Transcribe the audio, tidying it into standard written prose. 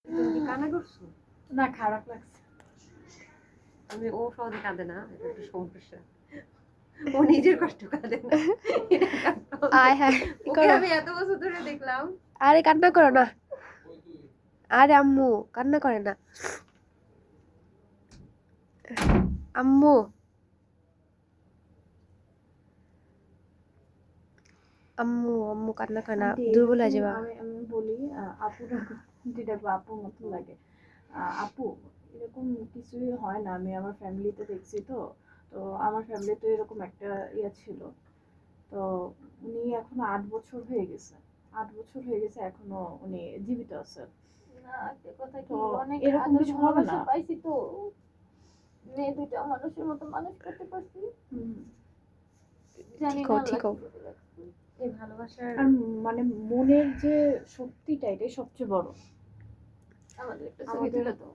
তুমি কি কান্না করছো? না, খারাপ লাগছে। আমি ও সহজে কাঁদে না, এটা একটা সমস্যা। ও নিজের কষ্ট কাঁদে না। এটা কাঁদতে হবে। আয় হ্যাঁ, ওকে আমি এত বছর ধরে দেখলাম। আরে কান্না করো না, আরে আম্মু কান্না করে না, আম্মু আম্মু আম্মু কান্না করে না, দুর্বল হয়ে যাবা। আমি বলি আপুরা যেটা আপুর মতো লাগে। আপু এরকম কিছুই হয় না, আমি আমার ফ্যামিলিতে দেখছি। তো তো আমার ফ্যামিলিতে এরকম একটা ইয়ে ছিল। তো উনি এখনো 8 বছর হয়ে গেছে, 8 বছর হয়ে গেছে, এখনো উনি জীবিত আছেন। না, একটা কথা কি, তো অনেক এরকম আদর কিছু হবে ভালোবাসা না। পাইছি তো, মেয়ে দুইটা মানুষের মতো মানুষ করতে পারছি। জানি না আল্লাহ কি করে রাখছে। এই ভালোবাসার আর মানে মনের যে শক্তিটা, এটাই সবচেয়ে বড়। আমাদের একটা ছবি আমাদের তুলে দাও।